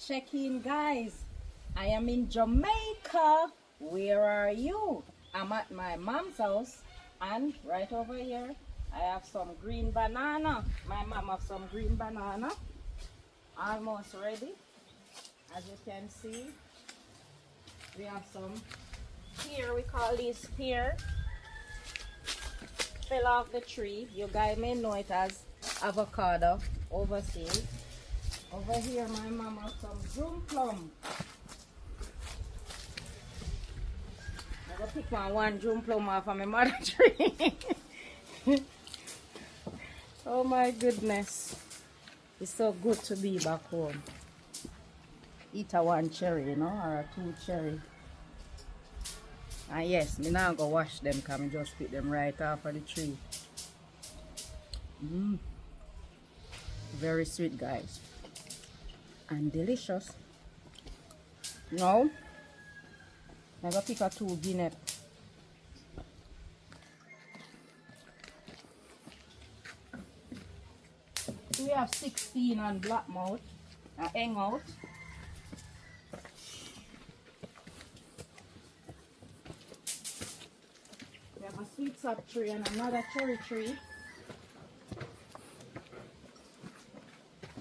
Check in, guys. I am in Jamaica. Where are you? I'm at my mom's house, and right over here I have some green banana. My mom have some green banana, almost ready. As you can see, we have some pear. We call these pear. Fell off the tree. You guys may know it as avocado overseas. Over here, my mom has some June plum. I'm gonna pick one June plum off of my mother tree. Oh my goodness. It's so good to be back home. Eat a one cherry, you know, or a two cherry. And yes, me now go wash them because I just pick them right off of the tree. Very sweet, guys. And delicious. Now, I'm gonna pick a two guinea. We have 16 on blackmouth, hang out. We have a sweet sap tree and another cherry tree.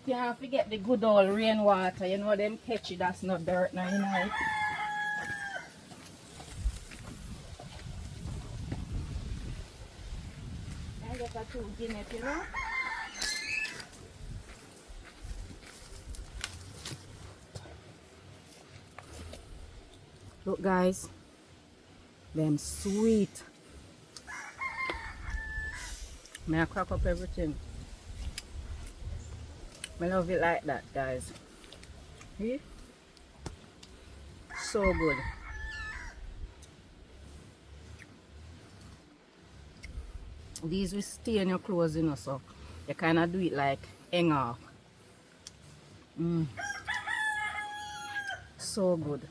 Can't forget the good old rainwater, you know them catchy, that's not dirt now, you know. I get a two guinea, you know. Look guys, them sweet. May I crack up everything? I love it like that, guys. See? So good. These will stay in your clothes, you know, so you kind of do it like hang off. So good.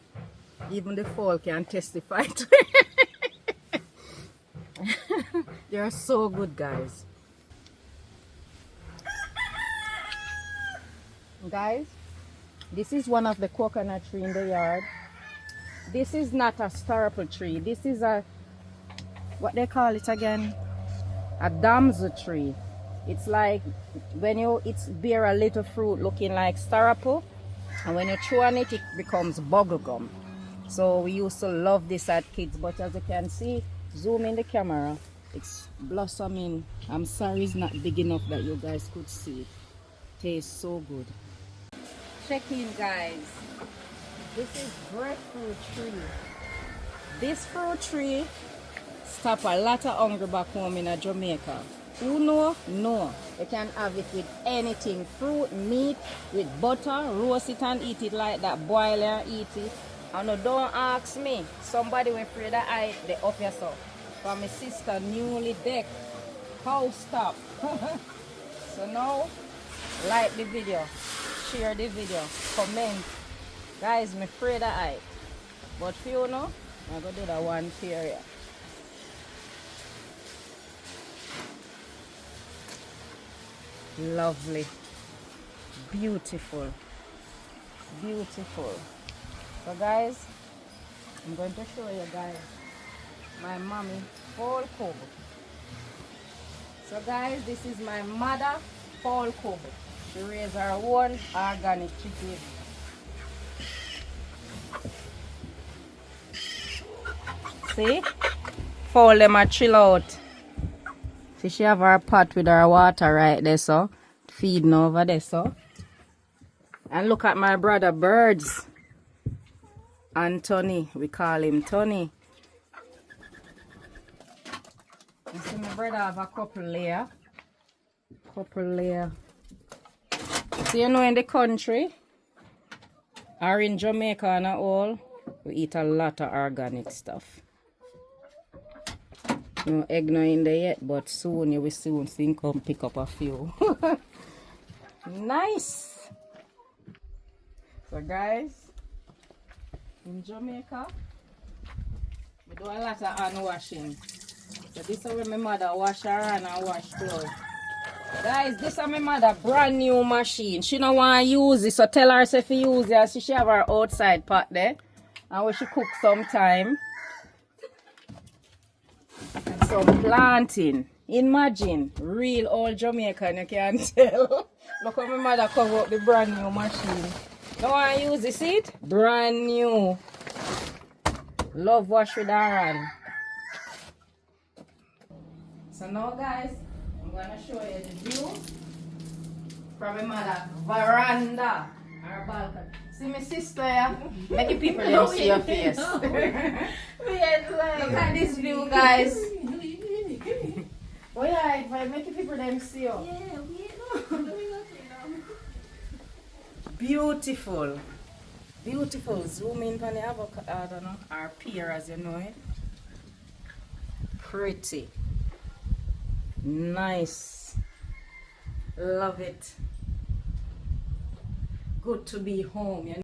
Even the fall can testify to it. They are so good, guys. Guys, this is one of the coconut tree in the yard. This is not a starapple tree. This is a, what they call it again? A damsel tree. It's like when it's bear a little fruit looking like starapple, and when you chew on it, it becomes bubble gum. So we used to love this at kids, but as you can see, zoom in the camera, it's blossoming. I'm sorry it's not big enough that you guys could see it. Tastes so good. Check in, guys. This is breadfruit tree. This fruit tree stop a lot of hungry back home in Jamaica. Who know? No. You can have it with anything. Fruit, meat, with butter, roast it and eat it like that. Boil it and eat it. And no, don't ask me. Somebody will afraid that I they up yourself. For my sister newly decked. How stop? So now, like the video, share the video, comment. Guys, I'm afraid that I. But for you know, I'm going to do that one period. Lovely. Beautiful. Beautiful. So guys, I'm going to show you guys my mommy fall cob. So guys, this is my mother fall cob. She raised her own organic chicken. See? Fall them a chill out. See, she have her pot with her water right there, so feeding over there, so. And look at my brother birds. Anthony, we call him Tony. You see my brother have a couple layer. So you know in the country, or in Jamaica and all, we eat a lot of organic stuff. No egg no in there yet, but soon you will soon see come pick up a few. Nice. So guys, in Jamaica, we do a lot of hand washing. So this is where my mother wash her hand and wash clothes. Guys, this is my mother brand new machine. She don't want to use it, so tell her if you use it. So she have her outside pot there. And when she cook sometime. And some planting. Imagine, real old Jamaican, you can tell. Look how my mother cover up the brand new machine. Don't want to use this, it? Brand new. Love wash with her hand. So now guys, I'm going to show you the view from my mother veranda, our balcony. See my sister here? Make the people them see your face. Look at this view, guys. Oh yeah, if I make the people them see you. Beautiful. Beautiful. Zoom in on the avocado, I don't know, our pear as you know it. Pretty. Nice. Love it. Good to be home.